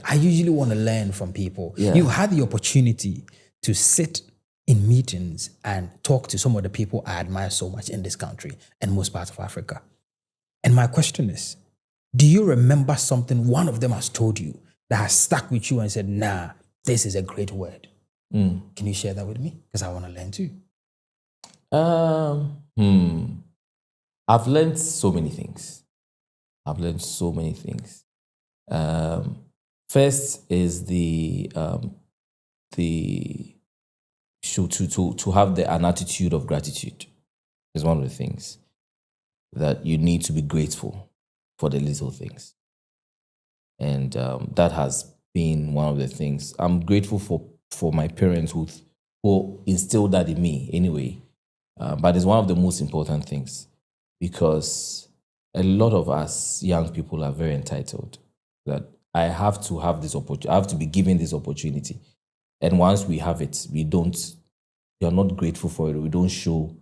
I usually want to learn from people. Yeah. You had the opportunity to sit in meetings and talk to some of the people I admire so much in this country and most parts of Africa. And my question is, do you remember something one of them has told you that has stuck with you and said, nah, this is a great word? Can you share that with me? Because I want to learn too. I've learned so many things. First is to have an attitude of gratitude is one of the things that you need to be grateful for the little things. And that has been one of the things. I'm grateful for my parents who instilled that in me anyway. But it's one of the most important things because a lot of us young people are very entitled that I have to have this opportunity. I have to be given this opportunity. And once we have it, you're not grateful for it. We don't show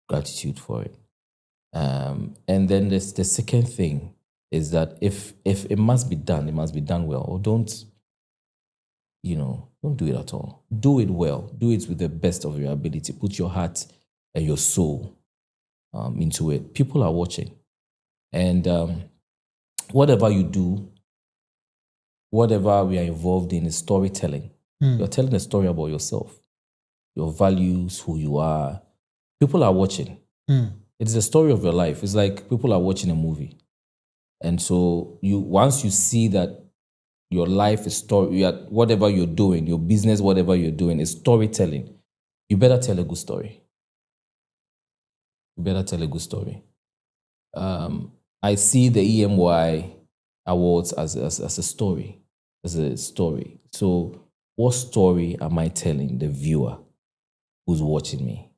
gratitude for it. And then the second thing is that if it must be done, it must be done well. Or don't do it at all. Do it well. Do it with the best of your ability. Put your heart and your soul into it. People are watching. And whatever you do, whatever we are involved in is storytelling. You're telling a story about yourself, your values, who you are. People are watching. It's the story of your life. It's like people are watching a movie. And so once you see that your life is whatever you're doing, your business, whatever you're doing is storytelling, you better tell a good story. I see the EMY Awards as a story. So what story am I telling the viewer who's watching me?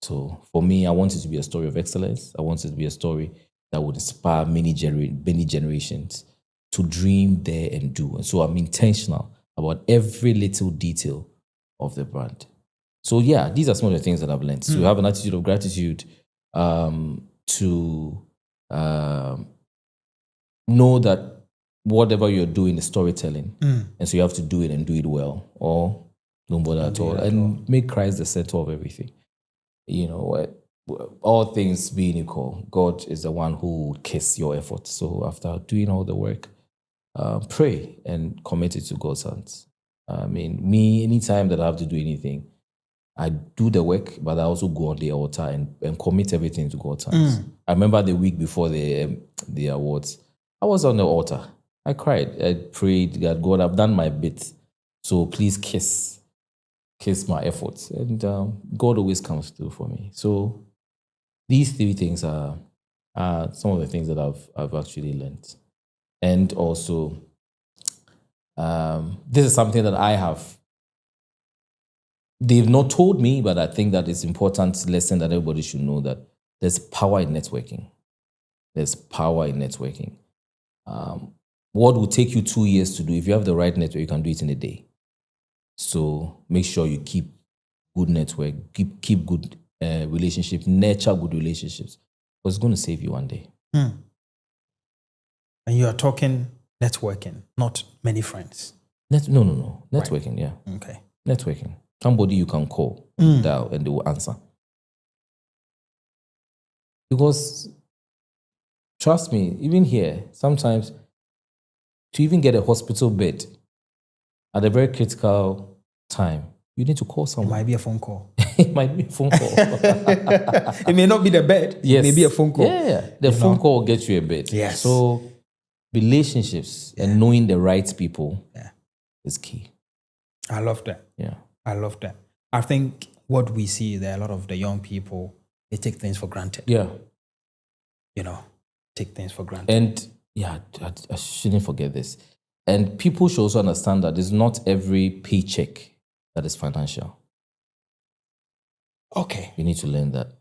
So for me, I want it to be a story of excellence. I want it to be a story that would inspire many generations to dream, dare, and do. And so I'm intentional about every little detail of the brand. So yeah, these are some of the things that I've learned. So you have an attitude of gratitude, to know that whatever you're doing is storytelling. And so you have to do it and do it well, or don't bother at all. And make Christ the center of everything. All things being equal, God is the one who will kiss your effort. So after doing all the work, pray and commit it to God's hands. Anytime that I have to do anything, I do the work, but I also go on the altar and commit everything to God's hands. I remember the week before the awards, I was on the altar. I cried. I prayed, God, I've done my bit. So please kiss my efforts. And God always comes through for me. So these three things are some of the things that I've actually learned. And also, this is something that I have. They've not told me, but I think that it's an important lesson that everybody should know, that there's power in networking. What will take you 2 years to do, if you have the right network, you can do it in a day. So make sure you keep good network, keep good relationship, nurture good relationships, because it's going to save you one day. And you are talking networking, not many friends. No. Networking, right. Yeah. Okay. Networking. Somebody you can call, dial, and they will answer. Because, trust me, even here, sometimes to even get a hospital bed at a very critical time, you need to call someone. It might be a phone call. It might be a phone call. It may not be the bed. Yes. It may be a phone call. Yeah. The phone call will get you a bed. Yes. So relationships and knowing the right people is key. I love that. Yeah. I love that. I think what we see there, a lot of the young people, they take things for granted. Yeah. Take things for granted. And yeah, I shouldn't forget this. And people should also understand that it's not every paycheck that is financial. Okay. You need to learn that.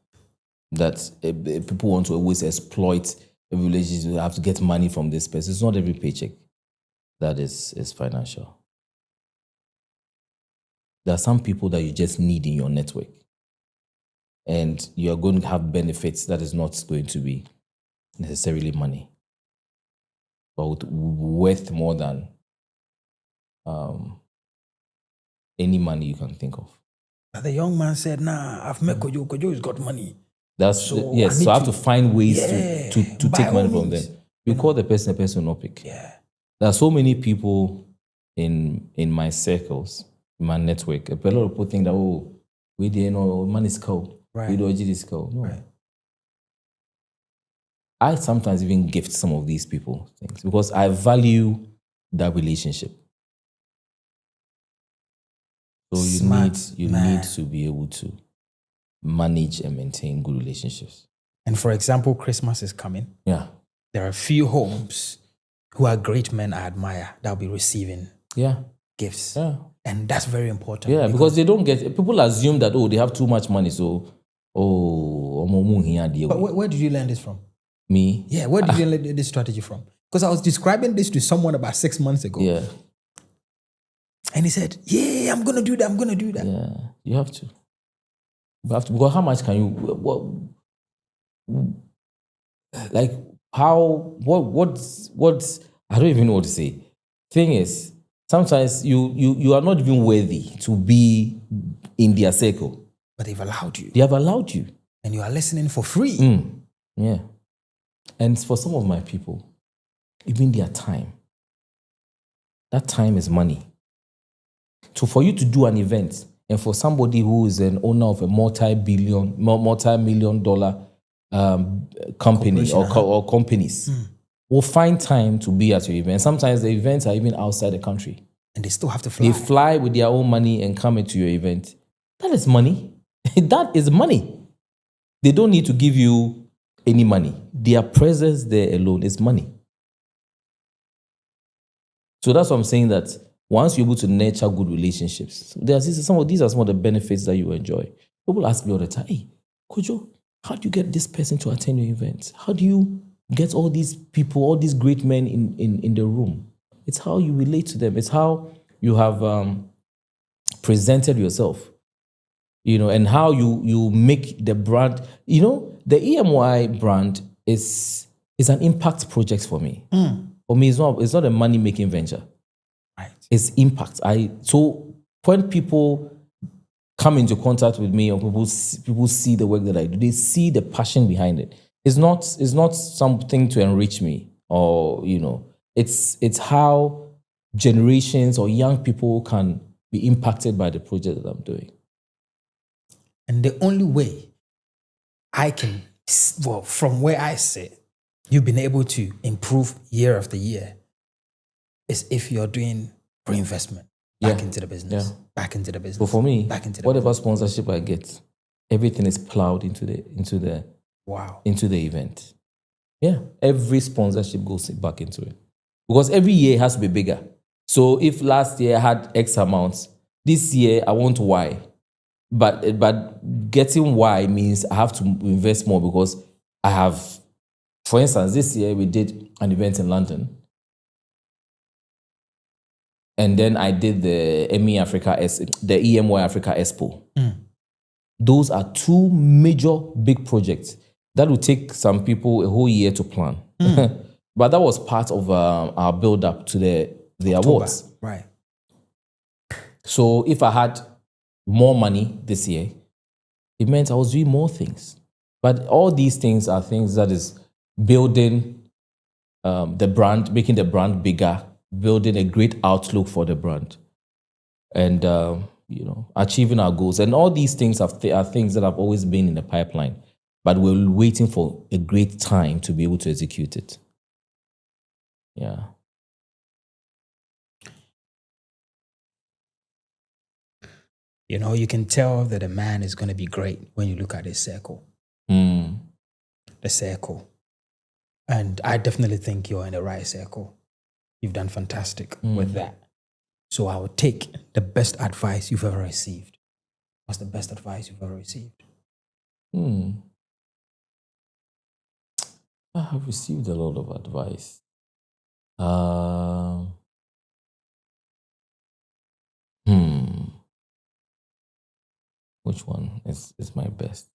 That people want to always exploit a relationship. You have to get money from this person. It's not every paycheck that is financial. There are some people that you just need in your network. And you're going to have benefits that is not going to be necessarily money. but worth more than any money you can think of. But the young man said, nah, I've met Kojo. Kojo's got money. Yes, so I have to find ways to by take money all from means, them. You call the person will not pick. Yeah. There are so many people in my circles, in my network. A lot of people think that, oh, we didn't know money is cold. Right. We don't this cold. No. Right. I sometimes even gift some of these people things because I value that relationship. So you need to be able to manage and maintain good relationships. And for example, Christmas is coming. Yeah. There are a few homes who are great men I admire that will be receiving gifts. Yeah. And that's very important. Yeah, because they don't get, people assume that, oh, they have too much money, so, But where did you learn this from? Me? Yeah, where did you learn this strategy from? Because I was describing this to someone about 6 months ago. Yeah. And he said, yeah, I'm going to do that. Yeah, you have to. You have to, because how much can you, I don't even know what to say. Thing is, sometimes you are not even worthy to be in their circle. But they've allowed you. They have allowed you. And you are listening for free. Yeah. And for some of my people, even their time, that time is money. So for you to do an event, and for somebody who is an owner of a multi-million dollar company or companies, will find time to be at your event. Sometimes the events are even outside the country. And they still have to fly. They fly with their own money and come into your event. That is money. That is money. They don't need to give you any money. Their presence there alone is money. So that's what I'm saying, that once you're able to nurture good relationships, these are some of the benefits that you enjoy. People ask me all the time, hey, Kojo, how do you get this person to attend your events? How do you get all these people, all these great men in the room? It's how you relate to them. It's how you have presented yourself, and how you make the brand. The EMY brand is an impact project for me. For me, it's not a money-making venture. Right. It's impact. So when people come into contact with me, or people see the work that I do, they see the passion behind it. It's not something to enrich me, or it's how generations or young people can be impacted by the project that I'm doing. And the only way I can, from where I sit, you've been able to improve year after year is if you're doing reinvestment back into the business, back into the business. But for me, back into the whatever business. sponsorship I get, everything is plowed into the event. Yeah, every sponsorship goes back into it, because every year it has to be bigger. So if last year I had X amounts, this year I want Y, but getting Y means I have to invest more, because I have, for instance, this year we did an event in London, and then I did the EMY Africa Expo. Those are two major big projects that will take some people a whole year to plan. But that was part of our build-up to the awards. Right. So if I had more money this year, it meant I was doing more things. But all these things are things that is building the brand, making the brand bigger, building a great outlook for the brand, and achieving our goals. And all these things are things that have always been in the pipeline, but we're waiting for a great time to be able to execute it. Yeah. You can tell that a man is going to be great when you look at his circle. The circle. And I definitely think you're in the right circle. You've done fantastic with that. So I would take the best advice you've ever received. What's the best advice you've ever received? I have received a lot of advice. Which one is my best?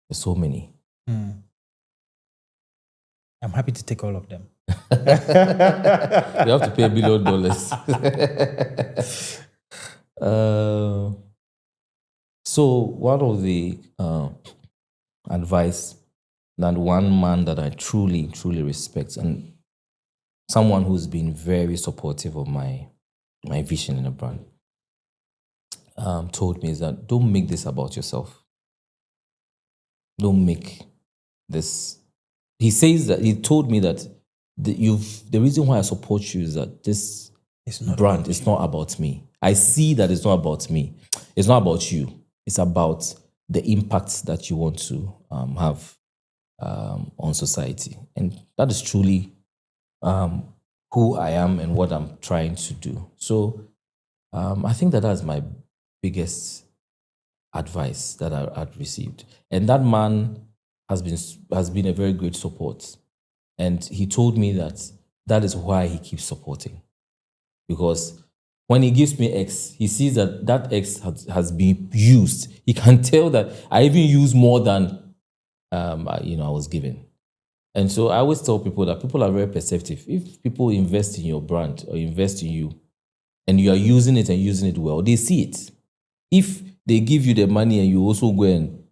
There's so many. I'm happy to take all of them. You have to pay $1 billion. So one of the advice that one man that I truly, truly respect, and someone who's been very supportive of my vision in a brand, told me is that don't make this about yourself. Don't make this. He says that he told me that the reason why I support you is that this brand is not about me. I see that it's not about me. It's not about you. It's about the impact that you want to have on society, and that is truly who I am and what I'm trying to do. So I think that that's my biggest advice that I've received, and that man has been a very great support, and he told me that is why he keeps supporting, because when he gives me X, he sees that X has been used. He can tell that I even use more than I was given. And so I always tell people that people are very perceptive. If people invest in your brand or invest in you, and you are using it and using it well, they see it. If they give you the money and you also go and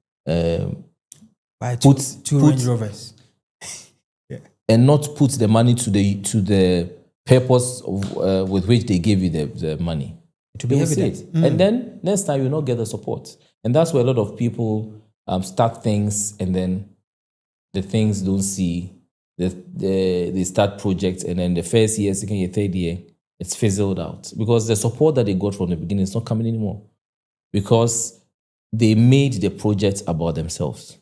buy two Range Rovers, and not put the money to the purpose of, with which they gave you the money, to be evident. And then next time you'll not get the support. And that's where a lot of people start things, and then the things don't see. They start projects, and then the first year, second year, third year, it's fizzled out because the support that they got from the beginning is not coming anymore, because they made the project about themselves.